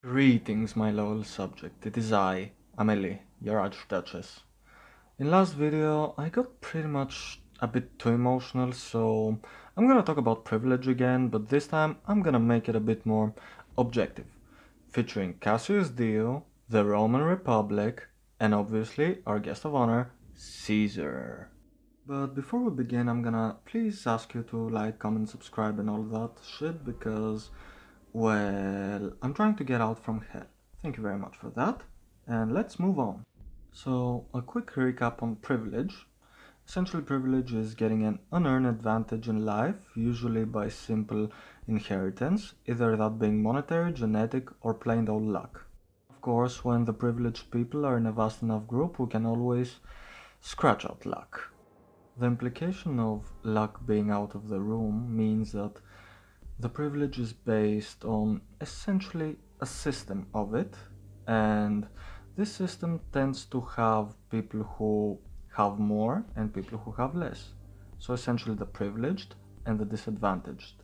Greetings, my loyal subject. It is I, Amelie, your Archduchess. In last video, I got pretty much a bit too emotional, so I'm gonna talk about privilege again, but this time I'm gonna make it a bit more objective, featuring Cassius Dio, the Roman Republic, and obviously our guest of honor, Caesar. But before we begin, I'm gonna please ask you to like, comment, subscribe and all that shit because, well, I'm trying to get out from hell. Thank you very much for that. And let's move on. So, a quick recap on privilege. Essentially, privilege is getting an unearned advantage in life, usually by simple inheritance, either that being monetary, genetic, or plain old luck. Of course, when the privileged people are in a vast enough group, we can always scratch out luck. The implication of luck being out of the room means that the privilege is based on essentially a system of it, and this system tends to have people who have more and people who have less. So essentially the privileged and the disadvantaged,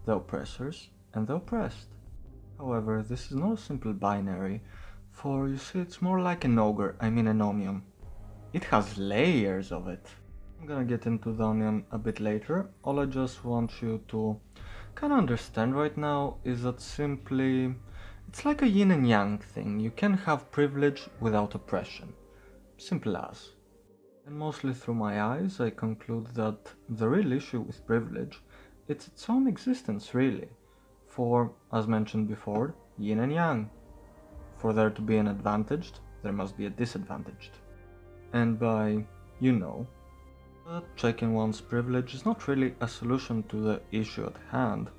the oppressors and the oppressed. However, this is not a simple binary, for you see it's more like an an onion. It has layers of it. I'm gonna get into the onion a bit later. All I just want you to kind of understand right now is that simply it's like a yin and yang thing. You can have privilege without oppression. Simple as. And mostly through my eyes, I conclude that the real issue with privilege, it's its own existence really. For, as mentioned before, yin and yang. For there to be an advantaged, there must be a disadvantaged. And by, you know, but checking one's privilege is not really a solution to the issue at hand.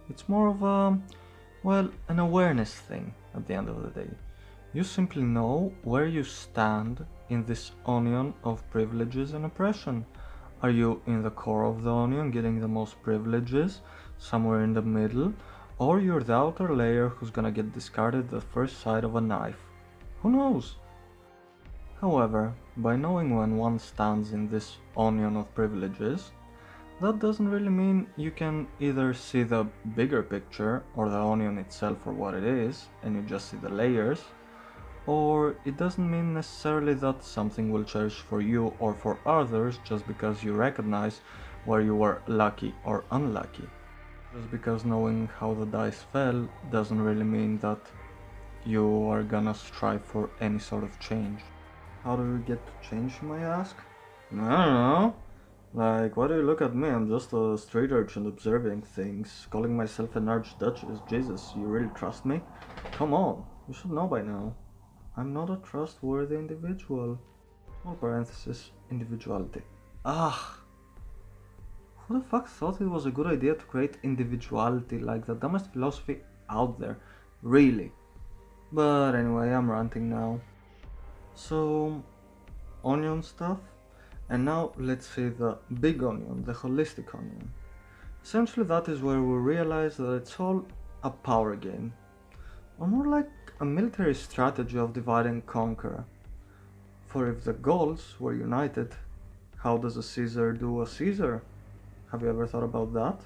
It's more of an awareness thing at the end of the day. You simply know where you stand in this onion of privileges and oppression. Are you in the core of the onion getting the most privileges, somewhere in the middle, or you're the outer layer who's gonna get discarded the first side of a knife? Who knows? However, by knowing when one stands in this onion of privileges, that doesn't really mean you can either see the bigger picture or the onion itself for what it is and you just see the layers, or it doesn't mean necessarily that something will change for you or for others just because you recognize where you were lucky or unlucky. Just because knowing how the dice fell doesn't really mean that you are gonna strive for any sort of change. How do we get to change, you may ask? I don't know. Like, why do you look at me? I'm just a street urchin observing things, calling myself an archduchess. Jesus, you really trust me? Come on, you should know by now. I'm not a trustworthy individual. Small parenthesis, individuality. Ah! Who the fuck thought it was a good idea to create individuality, like the dumbest philosophy out there? Really? But anyway, I'm ranting now. So, onion stuff, and now let's see the big onion, the holistic onion. Essentially that is where we realize that it's all a power game, or more like a military strategy of divide and conquer. For if the Gauls were united, how does a Caesar do a Caesar? Have you ever thought about that?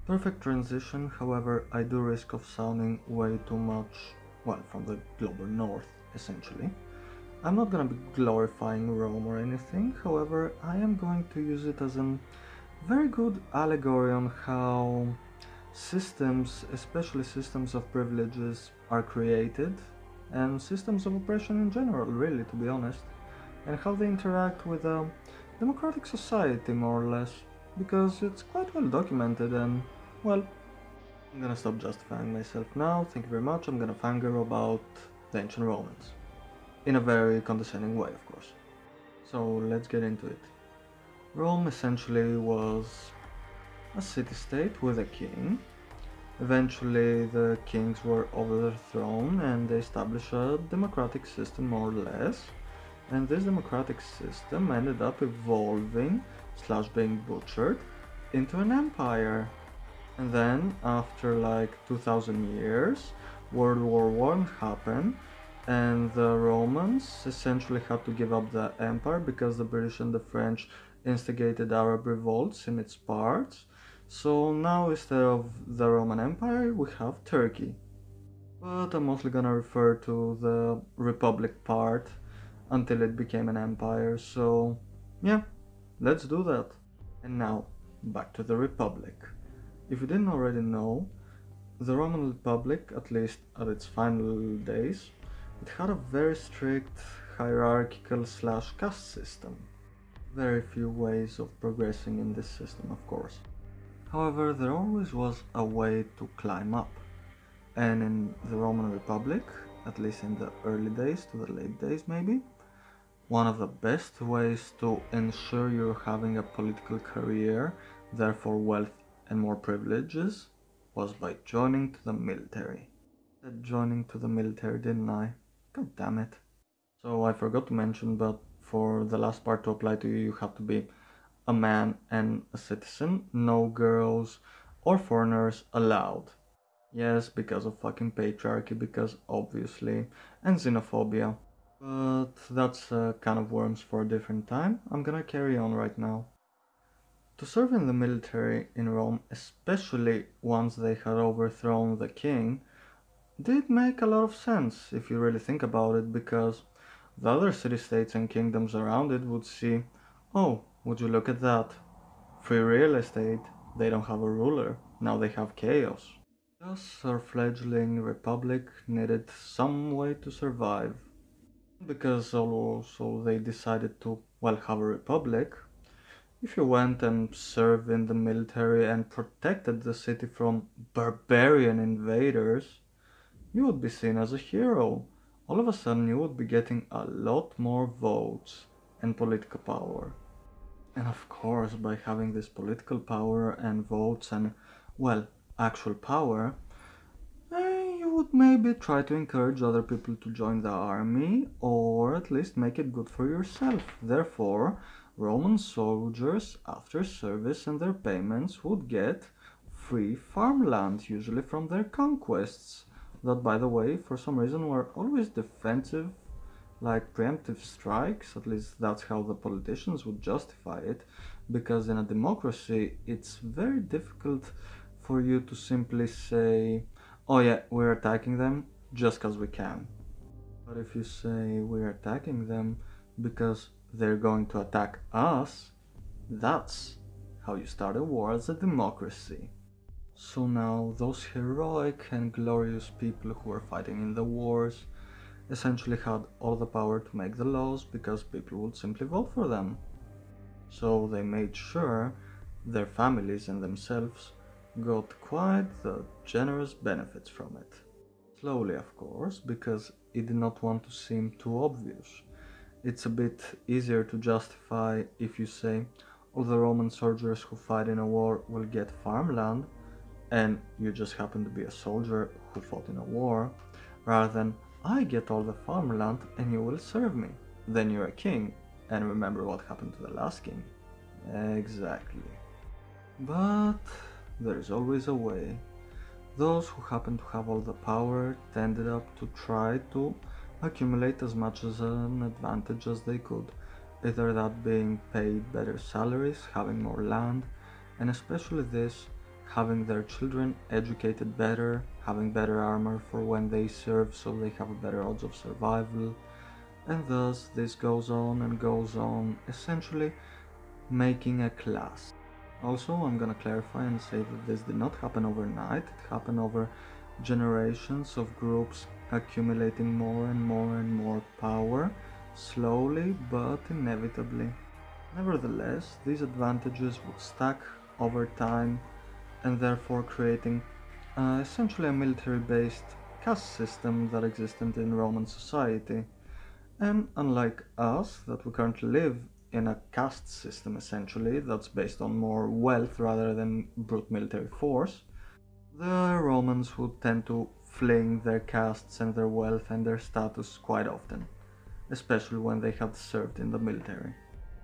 Perfect transition, however, I do risk of sounding way too much, well, from the global north, essentially. I'm not gonna be glorifying Rome or anything, however, I am going to use it as a very good allegory on how systems, especially systems of privileges, are created, and systems of oppression in general, really, to be honest, and how they interact with a democratic society, more or less, because it's quite well documented and, well, I'm gonna stop justifying myself now, thank you very much, I'm gonna fangirl about the ancient Romans. In a very condescending way, of course. So let's get into it. Rome essentially was a city-state with a king. Eventually the kings were overthrown and they established a democratic system more or less. And this democratic system ended up evolving, / being butchered, into an empire. And then, after like 2000 years, World War I happened, and the Romans essentially had to give up the empire because the British and the French instigated Arab revolts in its parts. So now instead of the Roman Empire we have Turkey. but I'm mostly gonna refer to the Republic part until it became an empire, so yeah, let's do that. And now, back to the Republic. If you didn't already know, the Roman Republic, at least at its final days, it had a very strict hierarchical slash caste system. Very few ways of progressing in this system, of course. However, there always was a way to climb up. And in the Roman Republic, at least in the early days to the late days maybe, one of the best ways to ensure you're having a political career, therefore wealth and more privileges, was by joining to the military. I said joining to the military, didn't I? God damn it. So I forgot to mention, but for the last part to apply to you, you have to be a man and a citizen. No girls or foreigners allowed. Yes, because of fucking patriarchy, because obviously, and xenophobia. But that's a can of worms for a different time. I'm gonna carry on right now. To serve in the military in Rome, especially once they had overthrown the king, did make a lot of sense if you really think about it, because the other city-states and kingdoms around it would see, oh, would you look at that? Free real estate, they don't have a ruler, now they have chaos. Thus, our fledgling republic needed some way to survive. Because also they decided to, well, have a republic, if you went and served in the military and protected the city from barbarian invaders, you would be seen as a hero. All of a sudden, you would be getting a lot more votes and political power. And of course, by having this political power and votes and, well, actual power, you would maybe try to encourage other people to join the army, or at least make it good for yourself. Therefore, Roman soldiers, after service and their payments, would get free farmland, usually from their conquests. That, by the way, for some reason were always defensive, like preemptive strikes. At least that's how the politicians would justify it, because in a democracy, it's very difficult for you to simply say, oh yeah, we're attacking them just because we can. But if you say we're attacking them because they're going to attack us, that's how you start a war as a democracy. So now those heroic and glorious people who were fighting in the wars essentially had all the power to make the laws, because people would simply vote for them. So they made sure their families and themselves got quite the generous benefits from it. Slowly, of course, because it did not want to seem too obvious. It's a bit easier to justify if you say all the Roman soldiers who fight in a war will get farmland, and you just happen to be a soldier who fought in a war, rather than I get all the farmland and you will serve me. Then you're a king, and remember what happened to the last king. Exactly. But there is always a way. Those who happen to have all the power tended up to try to accumulate as much as an advantage as they could, either that being paid better salaries, having more land, and especially this, having their children educated better, having better armor for when they serve so they have a better odds of survival, and thus this goes on, essentially making a class. Also, I'm gonna clarify and say that this did not happen overnight, it happened over generations of groups accumulating more and more power, slowly but inevitably. Nevertheless, these advantages would stack over time, and therefore creating essentially a military-based caste system that existed in Roman society. And unlike us, that we currently live in a caste system essentially that's based on more wealth rather than brute military force, the Romans would tend to fling their castes and their wealth and their status quite often, especially when they had served in the military.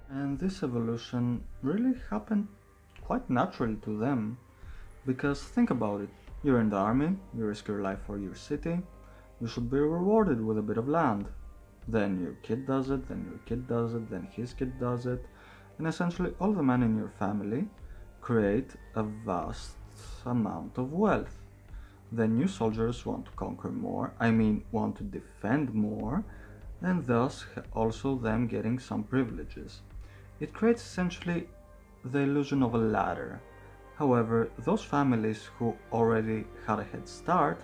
And this evolution really happened quite naturally to them, because think about it, you're in the army, you risk your life for your city, you should be rewarded with a bit of land. Then your kid does it, then your kid does it, then his kid does it, and essentially all the men in your family create a vast amount of wealth. The new soldiers want to conquer more, want to defend more, and thus also them getting some privileges. It creates essentially the illusion of a ladder. However, those families who already had a head start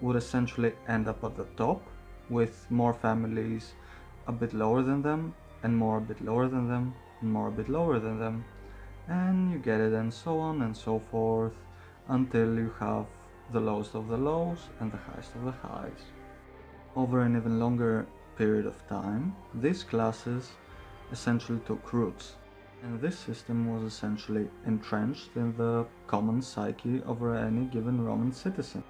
would essentially end up at the top, with more families a bit lower than them, and more a bit lower than them, and more a bit lower than them, and you get it, and so on and so forth, until you have the lowest of the lows and the highest of the highs. Over an even longer period of time, these classes essentially took roots, and this system was essentially entrenched in the common psyche of any given Roman citizen.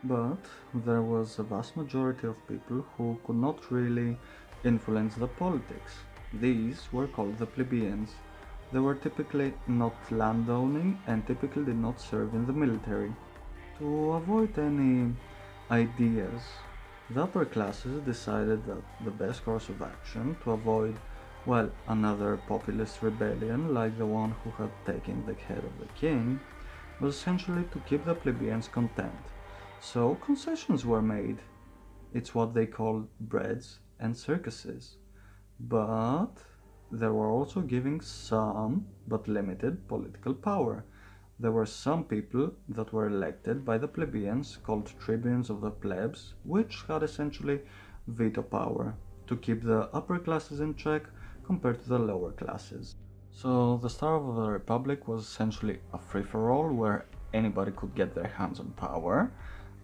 But there was a vast majority of people who could not really influence the politics. These were called the plebeians. They were typically not landowning and typically did not serve in the military. To avoid any ideas, the upper classes decided that the best course of action to avoid, well, another populist rebellion like the one who had taken the head of the king, was essentially to keep the plebeians content. So concessions were made. It's what they called breads and circuses. But they were also giving some, but limited, political power. There were some people that were elected by the plebeians, called tribunes of the plebs, which had essentially veto power to keep the upper classes in check compared to the lower classes. So the start of the Republic was essentially a free-for-all where anybody could get their hands on power,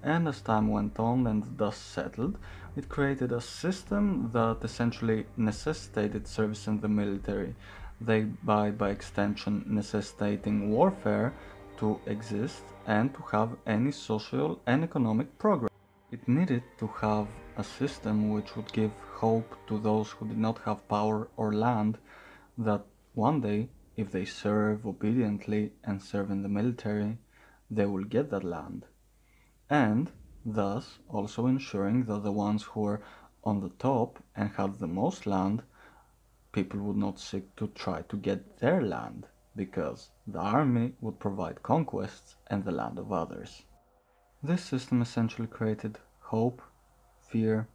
and as time went on and dust settled, it created a system that essentially necessitated service in the military, thereby by extension necessitating warfare to exist and to have any social and economic progress. It needed to have a system which would give hope to those who did not have power or land that one day, if they serve obediently and serve in the military, they will get that land. And thus also ensuring that the ones who were on the top and had the most land, people would not seek to try to get their land, because the army would provide conquests and the land of others. This system essentially created hope, fear,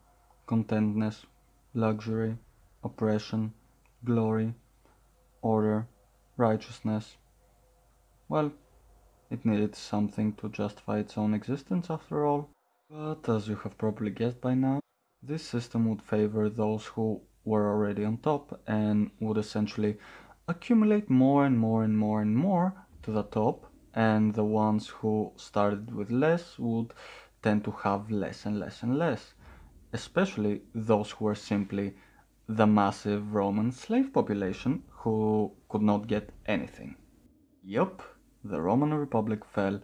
contentness, luxury, oppression, glory, order, righteousness. Well, it needed something to justify its own existence after all. But as you have probably guessed by now, this system would favor those who were already on top and would essentially accumulate more and more and more and more to the top, and the ones who started with less would tend to have less and less and less, especially those who were simply the massive Roman slave population who could not get anything. Yup, the Roman Republic fell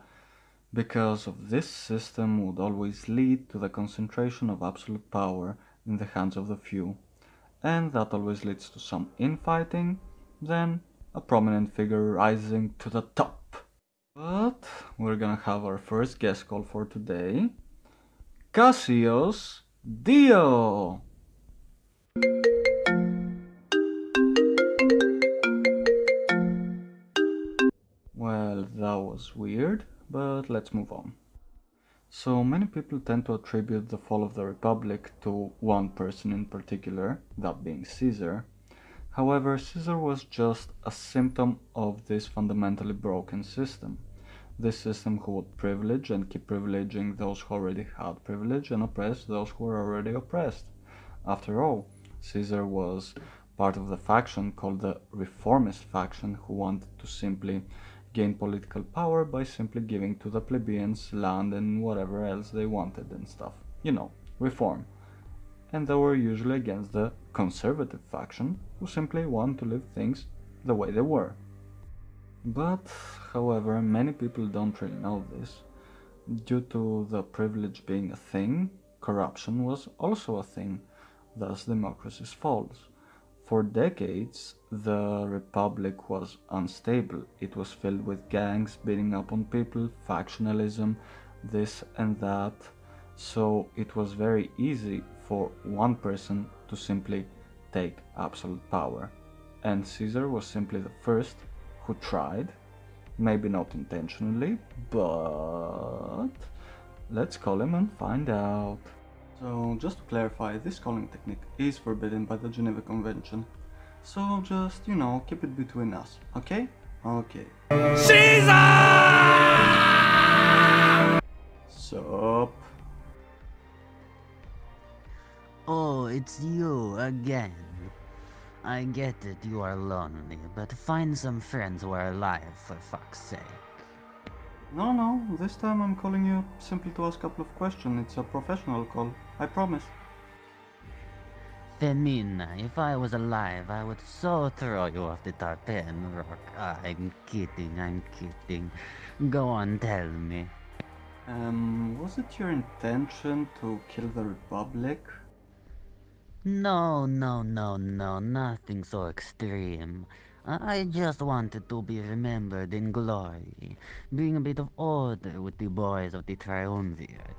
because of this system would always lead to the concentration of absolute power in the hands of the few, and that always leads to some infighting, then a prominent figure rising to the top. But we're gonna have our first guest call for today, Cassius Dio! Well, that was weird, but let's move on. So many people tend to attribute the fall of the Republic to one person in particular, that being Caesar. However, Caesar was just a symptom of this fundamentally broken system. This system who would privilege and keep privileging those who already had privilege and oppress those who were already oppressed. After all, Caesar was part of the faction called the reformist faction who wanted to simply gain political power by simply giving to the plebeians land and whatever else they wanted and stuff. You know, reform. And they were usually against the conservative faction who simply want to leave things the way they were. But, however, many people don't really know this. Due to the privilege being a thing, corruption was also a thing, thus democracy's falls. For decades, the Republic was unstable. It was filled with gangs beating up on people, factionalism, this and that. So it was very easy for one person to simply take absolute power. And Caesar was simply the first who tried, maybe not intentionally, but Let's call him and find out. So, just to clarify, this calling technique is forbidden by the Geneva Convention. So just, keep it between us, okay? Okay. Caesar! Sup? Oh, it's you again. I get it, you are lonely, but find some friends who are alive, for fuck's sake. No, this time I'm calling you simply to ask a couple of questions. It's a professional call, I promise. Femina, if I was alive, I would so throw you off the tartan rock. I'm kidding. Go on, tell me. Was it your intention to kill the Republic? No, nothing so extreme. I just wanted to be remembered in glory, bring a bit of order with the boys of the Triumvirate.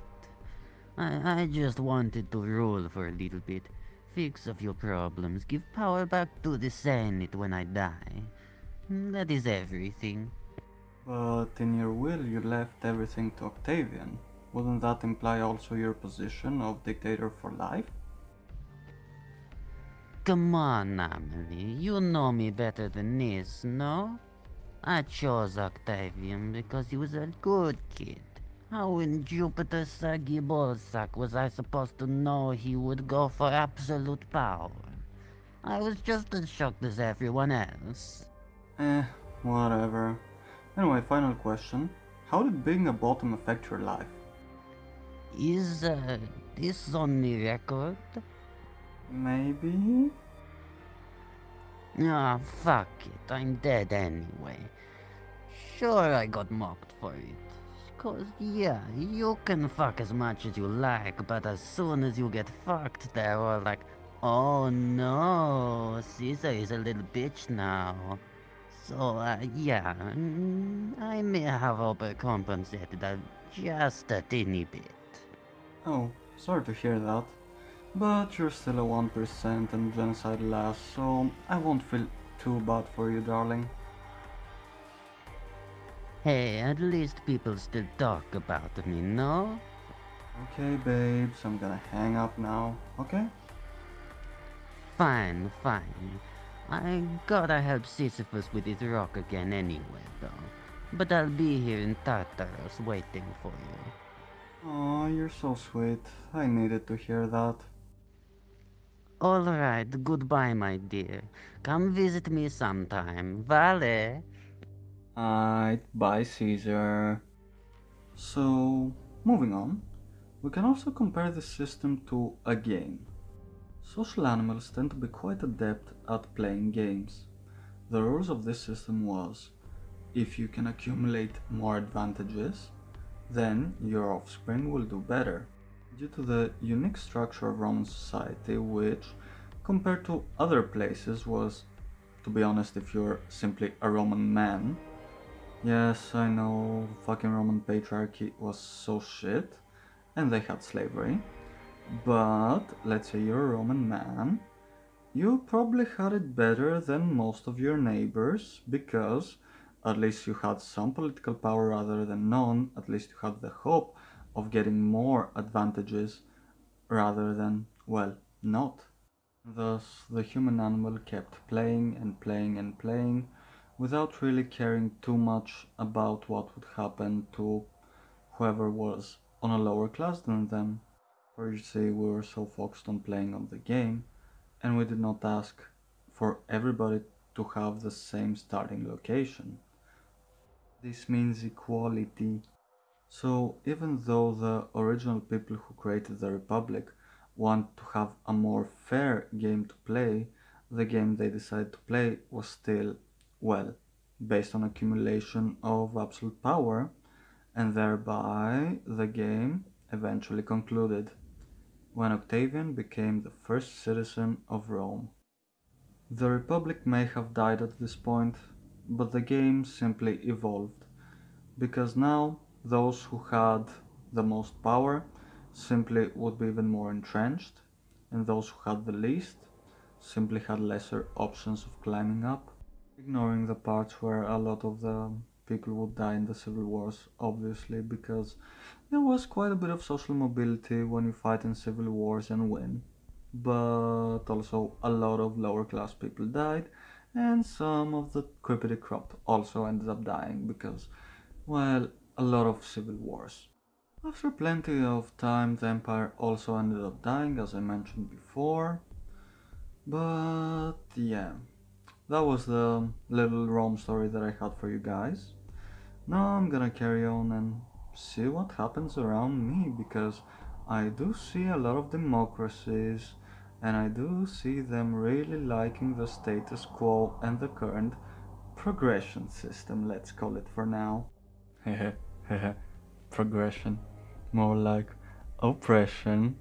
I just wanted to rule for a little bit, fix a few problems, give power back to the Senate when I die. That is everything. But in your will you left everything to Octavian. Wouldn't that imply also your position of dictator for life? Come on, Amelie, you know me better than this, no? I chose Octavian because he was a good kid. How in Jupiter's saggy ballsack was I supposed to know he would go for absolute power? I was just as shocked as everyone else. Eh, whatever. Anyway, final question. How did being a bottom affect your life? Is this on the record? Maybe? Ah, fuck it, I'm dead anyway. Sure, I got mocked for it. Cause yeah, you can fuck as much as you like, but as soon as you get fucked, they're all like, oh no, Caesar is a little bitch now. So, yeah, I may have overcompensated just a teeny bit. Oh, sorry to hear that. But you're still a 1% and genocide lasts, so I won't feel too bad for you, darling. Hey, at least people still talk about me, no? Okay, babes, I'm gonna hang up now, okay? Fine. I gotta help Sisyphus with his rock again anyway, though. But I'll be here in Tartarus waiting for you. Aw, you're so sweet. I needed to hear that. Alright, goodbye, my dear. Come visit me sometime. Vale! Alright, bye, Caesar. So, moving on, we can also compare this system to a game. Social animals tend to be quite adept at playing games. The rules of this system was, if you can accumulate more advantages, then your offspring will do better. Due to the unique structure of Roman society, which, compared to other places, was, to be honest, if you're simply a Roman man. Yes, I know, fucking Roman patriarchy was so shit, and they had slavery. But, let's say you're a Roman man, you probably had it better than most of your neighbors, because at least you had some political power rather than none, at least you had the hope of getting more advantages rather than, well, not. Thus, the human animal kept playing without really caring too much about what would happen to whoever was on a lower class than them. For you see, we were so focused on playing on the game, and we did not ask for everybody to have the same starting location. This means equality. So even though the original people who created the Republic want to have a more fair game to play, the game they decided to play was still, well, based on accumulation of absolute power, and thereby the game eventually concluded when Octavian became the first citizen of Rome. The Republic may have died at this point, but the game simply evolved, because now those who had the most power simply would be even more entrenched, and those who had the least simply had lesser options of climbing up, ignoring the parts where a lot of the people would die in the civil wars, obviously, because there was quite a bit of social mobility when you fight in civil wars and win. But also a lot of lower class people died, and some of the creepity crop also ended up dying because, well, a lot of civil wars. After plenty of time, the empire also ended up dying, as I mentioned before. But yeah, that was the little Rome story that I had for you guys. Now I'm gonna carry on and see what happens around me, because I do see a lot of democracies and I do see them really liking the status quo and the current progression system, let's call it for now. Hehe, hehe, progression. More like oppression.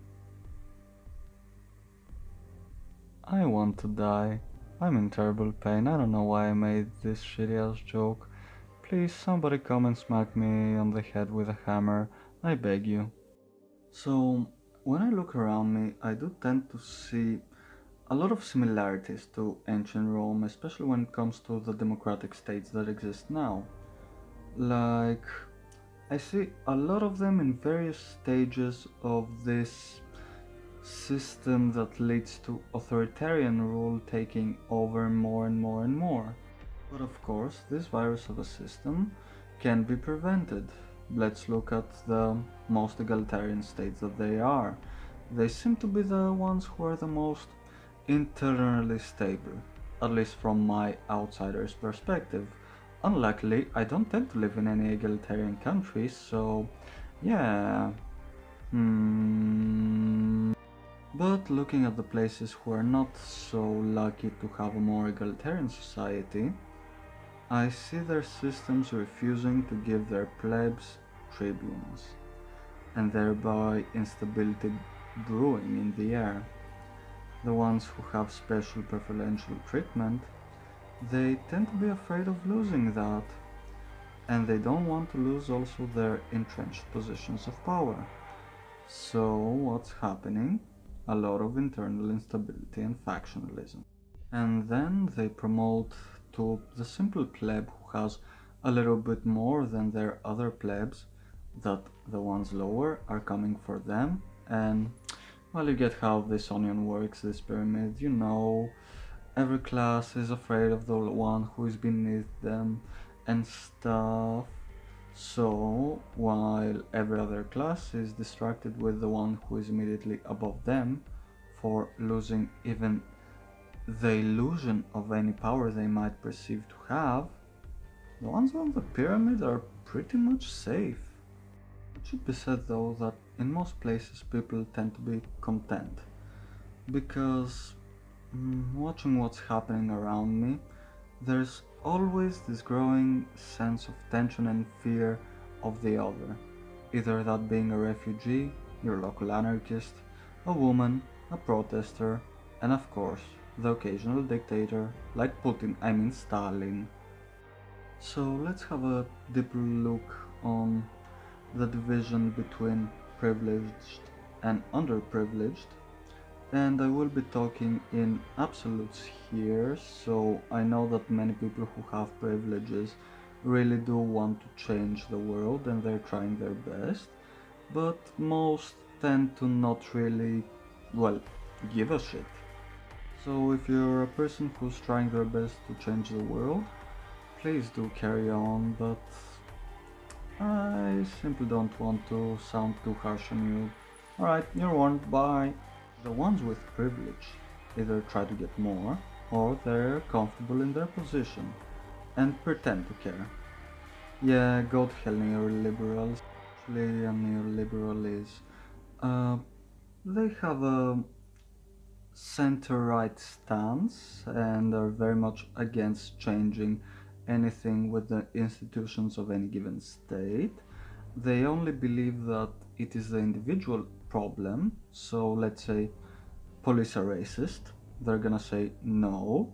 I want to die. I'm in terrible pain. I don't know why I made this shitty ass joke. Please, somebody come and smack me on the head with a hammer. I beg you. So, when I look around me, I do tend to see a lot of similarities to ancient Rome, especially when it comes to the democratic states that exist now. Like, I see a lot of them in various stages of this system that leads to authoritarian rule taking over more and more and more. But of course, this virus of a system can be prevented. Let's look at the most egalitarian states that they are. They seem to be the ones who are the most internally stable, at least from my outsider's perspective. Unluckily, I don't tend to live in any egalitarian countries, so yeah. But looking at the places who are not so lucky to have a more egalitarian society, I see their systems refusing to give their plebs tribunes, and thereby instability brewing in the air. The ones who have special preferential treatment, they tend to be afraid of losing that, and they don't want to lose also their entrenched positions of power. So what's happening? A lot of internal instability and factionalism. And then they promote to the simple pleb who has a little bit more than their other plebs, that the ones lower are coming for them, and well, you get how this onion works, this pyramid, you know, every class is afraid of the one who is beneath them and stuff. So, while every other class is distracted with the one who is immediately above them for losing even the illusion of any power they might perceive to have, the ones on the pyramid are pretty much safe. It should be said though that in most places people tend to be content, because watching what's happening around me, there's always this growing sense of tension and fear of the other, either that being a refugee, your local anarchist, a woman, a protester, and of course, the occasional dictator like Putin, I mean Stalin. So let's have a deeper look on the division between privileged and underprivileged, and I will be talking in absolutes here, so I know that many people who have privileges really do want to change the world and they're trying their best, but most tend to not really, well, give a shit. So if you're a person who's trying their best to change the world, please do carry on, but I simply don't want to sound too harsh on you. Alright, you're warned, bye. The ones with privilege either try to get more, or they're comfortable in their position and pretend to care. Yeah, go to hell, neoliberals. Actually, a neoliberal is, they have a center-right stance and are very much against changing anything with the institutions of any given state. They only believe that it is the individual problem. So let's say police are racist, they're gonna say no,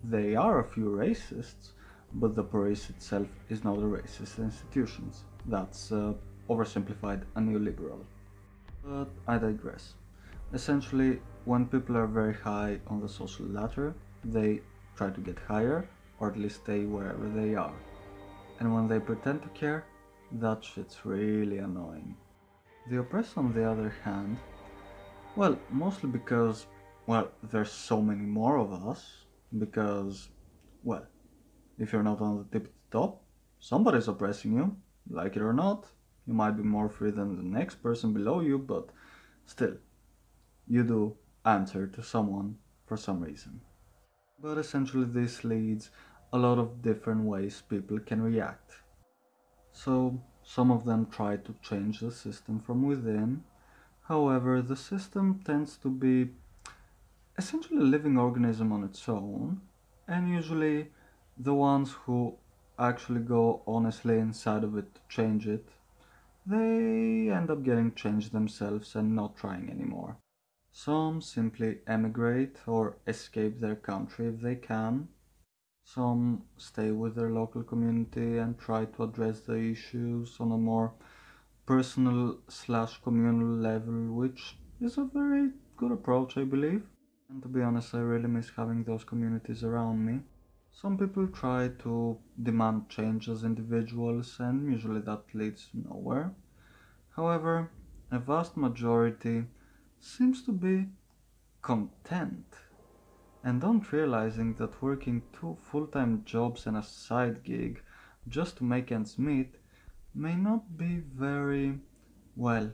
they are a few racists, but the police itself is not a racist institution. That's oversimplified and neoliberal. But I digress. Essentially, when people are very high on the social ladder, they try to get higher, or at least stay wherever they are. And when they pretend to care, that shit's really annoying. The oppressed, on the other hand, well, mostly because, well, there's so many more of us, because, well, if you're not on the tip of the top, somebody's oppressing you, like it or not. You might be more free than the next person below you, but still, you do answer to someone for some reason. But essentially, this leads a lot of different ways people can react. So, some of them try to change the system from within. However, the system tends to be essentially a living organism on its own, and usually the ones who actually go honestly inside of it to change it, they end up getting changed themselves and not trying anymore. Some simply emigrate or escape their country if they can. Some stay with their local community and try to address the issues on a more personal slash communal level, which is a very good approach, I believe. And to be honest, I really miss having those communities around me. Some people try to demand change as individuals, and usually that leads nowhere. However, a vast majority seems to be content and don't realizing that working two full-time jobs and a side gig just to make ends meet may not be very, well,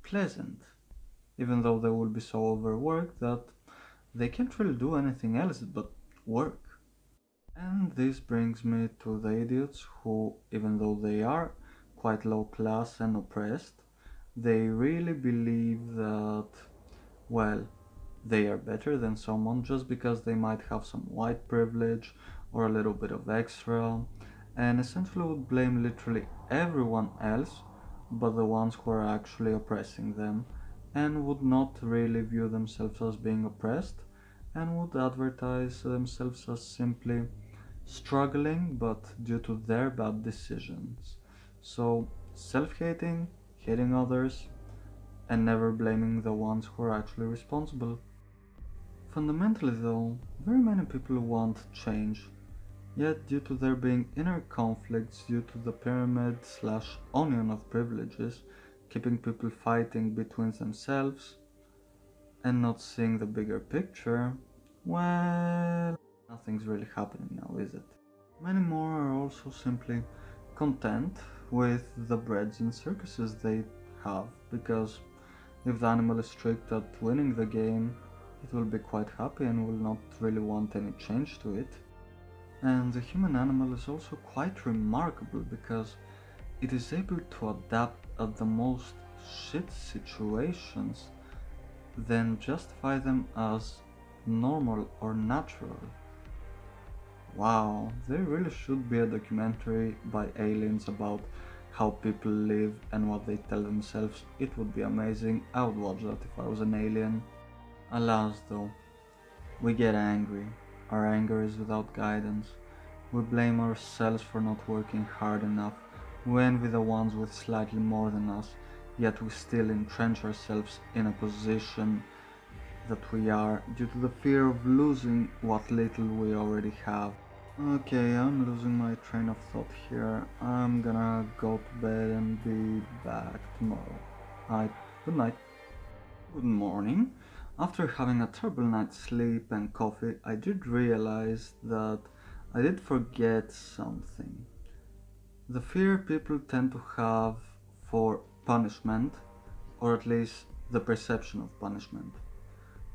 pleasant, even though they will be so overworked that they can't really do anything else but work. And this brings me to the idiots who, even though they are quite low class and oppressed, they really believe that, well, they are better than someone just because they might have some white privilege or a little bit of extra, and essentially would blame literally everyone else but the ones who are actually oppressing them, and would not really view themselves as being oppressed, and would advertise themselves as simply struggling but due to their bad decisions. So, self hating, hating others, and never blaming the ones who are actually responsible. Fundamentally, though, very many people want change, yet, due to there being inner conflicts due to the pyramid slash onion of privileges, keeping people fighting between themselves and not seeing the bigger picture, well, nothing's really happening now, is it? Many more are also simply content with the breads and circuses they have, because if the animal is strict at winning the game, it will be quite happy and will not really want any change to it. And the human animal is also quite remarkable because it is able to adapt at the most shit situations, then justify them as normal or natural. Wow, there really should be a documentary by aliens about how people live and what they tell themselves. It would be amazing. I would watch that if I was an alien. Alas though, we get angry. Our anger is without guidance. We blame ourselves for not working hard enough. We envy the ones with slightly more than us, yet we still entrench ourselves in a position that we are due to the fear of losing what little we already have. Okay, I'm losing my train of thought here. I'm gonna go to bed and be back tomorrow. Alright, good night. Good morning. After having a terrible night's sleep and coffee, I did realize that I did forget something. The fear people tend to have for punishment, or at least the perception of punishment.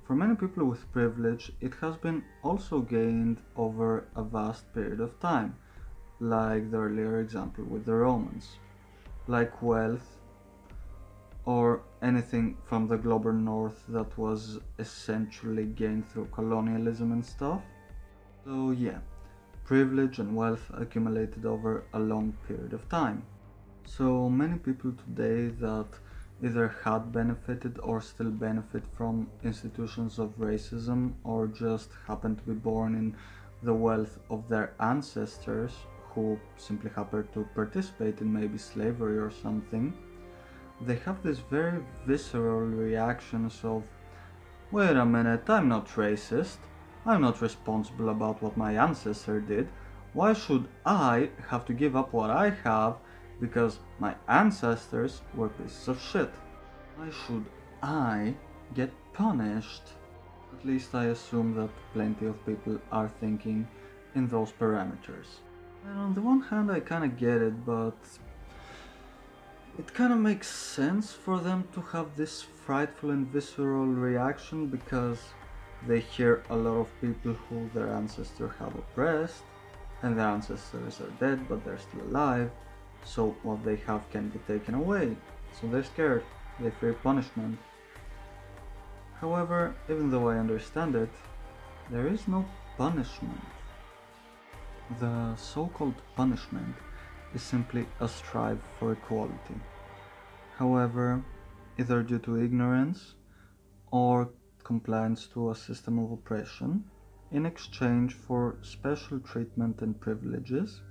For many people with privilege, it has been also gained over a vast period of time, like the earlier example with the Romans, like wealth, or anything from the global north that was essentially gained through colonialism and stuff. So yeah, privilege and wealth accumulated over a long period of time. So many people today that either had benefited or still benefit from institutions of racism, or just happen to be born in the wealth of their ancestors who simply happen to participate in maybe slavery or something, they have this very visceral reactions of, wait a minute, I'm not racist, I'm not responsible about what my ancestor did, Why should I have to give up what I have because my ancestors were pieces of shit? Why should I get punished? At least I assume that plenty of people are thinking in those parameters. And on the one hand I kinda get it, but it kinda makes sense for them to have this frightful and visceral reaction because they hear a lot of people who their ancestors have oppressed, and their ancestors are dead but they're still alive, so what they have can be taken away, so they're scared, they fear punishment. However, even though I understand it, there is no punishment. The so-called punishment is simply a strive for equality. However, either due to ignorance or compliance to a system of oppression, in exchange for special treatment and privileges,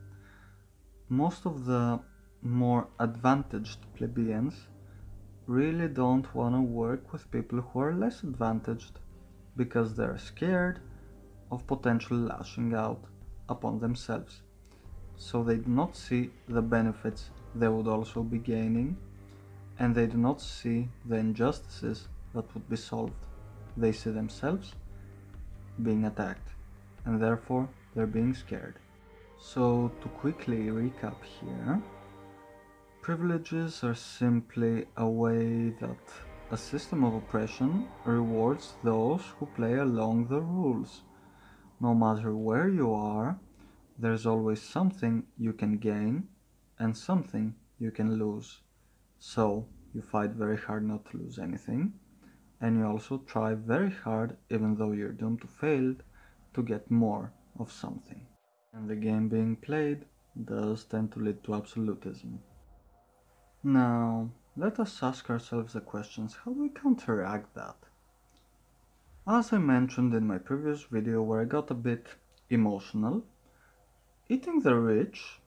most of the more advantaged plebeians really don't want to work with people who are less advantaged because they're scared of potential lashing out upon themselves. So they do not see the benefits they would also be gaining, and they do not see the injustices that would be solved. They see themselves being attacked, and therefore they're being scared. So to quickly recap here, privileges are simply a way that a system of oppression rewards those who play along the rules. No matter where you are, there's always something you can gain and something you can lose. So you fight very hard not to lose anything, and you also try very hard, even though you're doomed to fail, to get more of something. And the game being played does tend to lead to absolutism. Now, let us ask ourselves the questions: how do we counteract that? As I mentioned in my previous video where I got a bit emotional, eating the rich,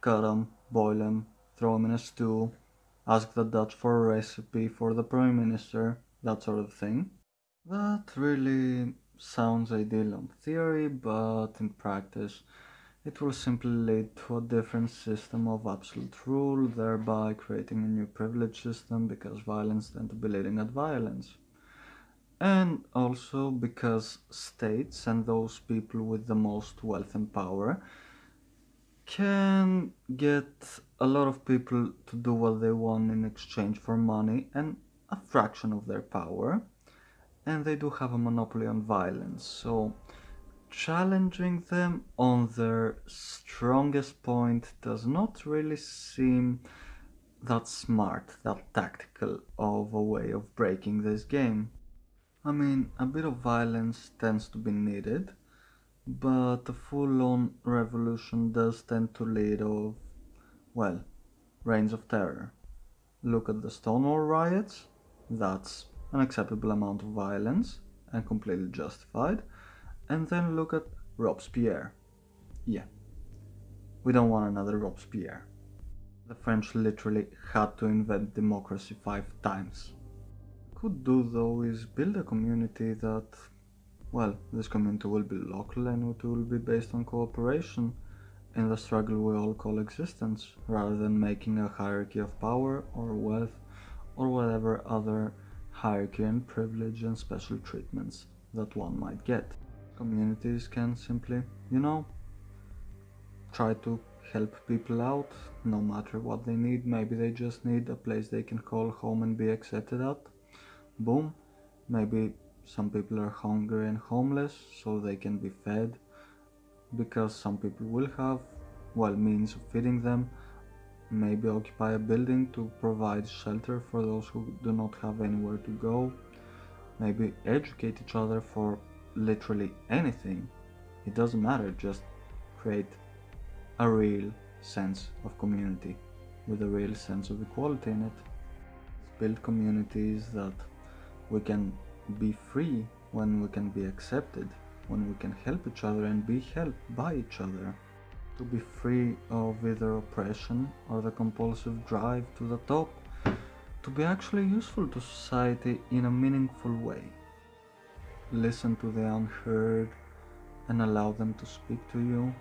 cut 'em, boil 'em, throw 'em in a stew, ask the Dutch for a recipe for the Prime Minister, that sort of thing. That really sounds ideal on theory, but in practice it will simply lead to a different system of absolute rule, thereby creating a new privilege system because violence tends to be leading at violence. And also because states and those people with the most wealth and power can get a lot of people to do what they want in exchange for money and a fraction of their power, and they do have a monopoly on violence, so challenging them on their strongest point does not really seem that smart, that tactical of a way of breaking this game. I mean, a bit of violence tends to be needed, but a full-on revolution does tend to lead of, well, reigns of terror. Look at the Stonewall riots, that's an acceptable amount of violence and completely justified. And then look at Robespierre. Yeah, we don't want another Robespierre. The French literally had to invent democracy 5 times. Could do though is build a community that, well, this community will be local and it will be based on cooperation in the struggle we all call existence, rather than making a hierarchy of power or wealth or whatever other hierarchy and privilege and special treatments that one might get. Communities can simply, try to help people out no matter what they need. Maybe they just need a place they can call home and be accepted at. Boom. Maybe some people are hungry and homeless, so they can be fed, because some people will have, means of feeding them. Maybe occupy a building to provide shelter for those who do not have anywhere to go. Maybe educate each other for literally anything. It doesn't matter, just create a real sense of community with a real sense of equality in it. Build communities that we can be free, when we can be accepted, when we can help each other and be helped by each other. To be free of either oppression or the compulsive drive to the top. To be actually useful to society in a meaningful way. Listen to the unheard and allow them to speak to you.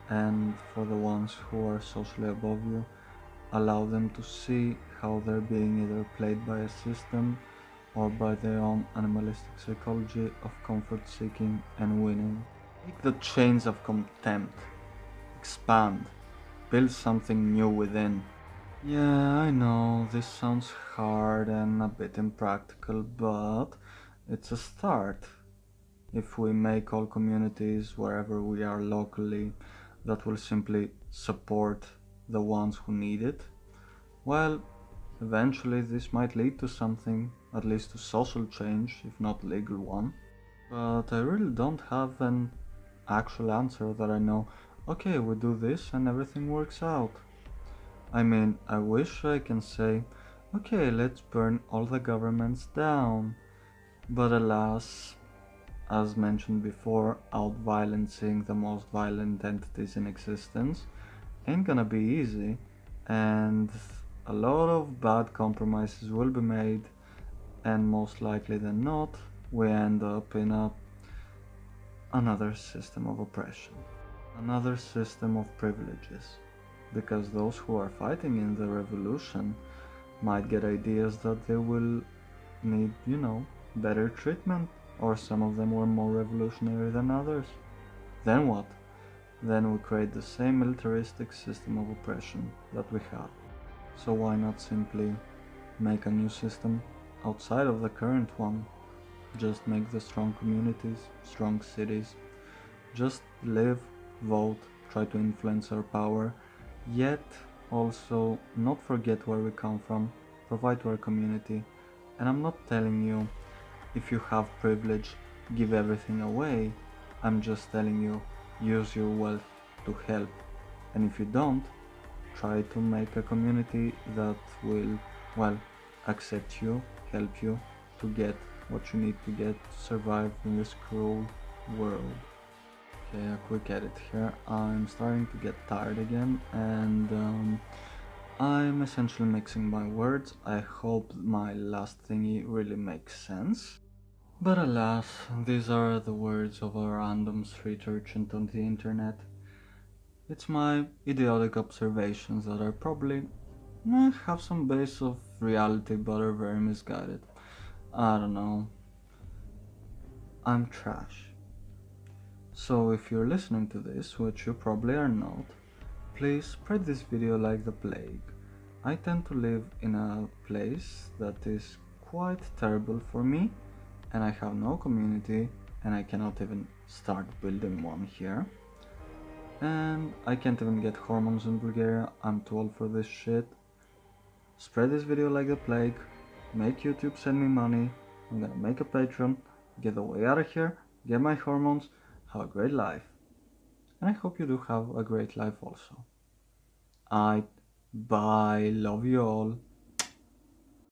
and for the ones who are socially above you, allow them to see how they're being either played by a system or by their own animalistic psychology of comfort seeking and winning. Break the chains of contempt, expand, build something new within. Yeah, I know this sounds hard and a bit impractical, but it's a start. If we make all communities wherever we are locally that will simply support the ones who need it, well, eventually this might lead to something, at least to social change, if not legal one. But I really don't have an actual answer that I know, okay, we do this and everything works out. I mean, I wish I can say, okay, let's burn all the governments down. But alas, as mentioned before, out-violencing the most violent entities in existence ain't gonna be easy, and a lot of bad compromises will be made, and most likely than not, we end up in another system of oppression, another system of privileges, because those who are fighting in the revolution might get ideas that they will need, better treatment, or some of them were more revolutionary than others. Then what? Then we create the same militaristic system of oppression that we had. So why not simply make a new system outside of the current one? Just make the strong communities, strong cities. Just live, vote, try to influence our power, yet also not forget where we come from, provide to our community. And I'm not telling you, if you have privilege, give everything away. I'm just telling you, use your wealth to help. And if you don't, try to make a community that will, well, accept you, help you to get what you need to get to survive in this cruel world. Okay, a quick edit here. I'm starting to get tired again, and I'm essentially mixing my words. I hope my last thingy really makes sense. But alas, these are the words of a random street urchin on the internet. It's my idiotic observations that are probably have some base of reality but are very misguided. I don't know. I'm trash. So if you're listening to this, which you probably are not, please spread this video like the plague. I tend to live in a place that is quite terrible for me, and I have no community, and I cannot even start building one here. And I can't even get hormones in Bulgaria, I'm too old for this shit. Spread this video like the plague, make YouTube send me money, I'm gonna make a Patreon, get the way out of here, get my hormones, have a great life. And I hope you do have a great life also. Bye, love you all.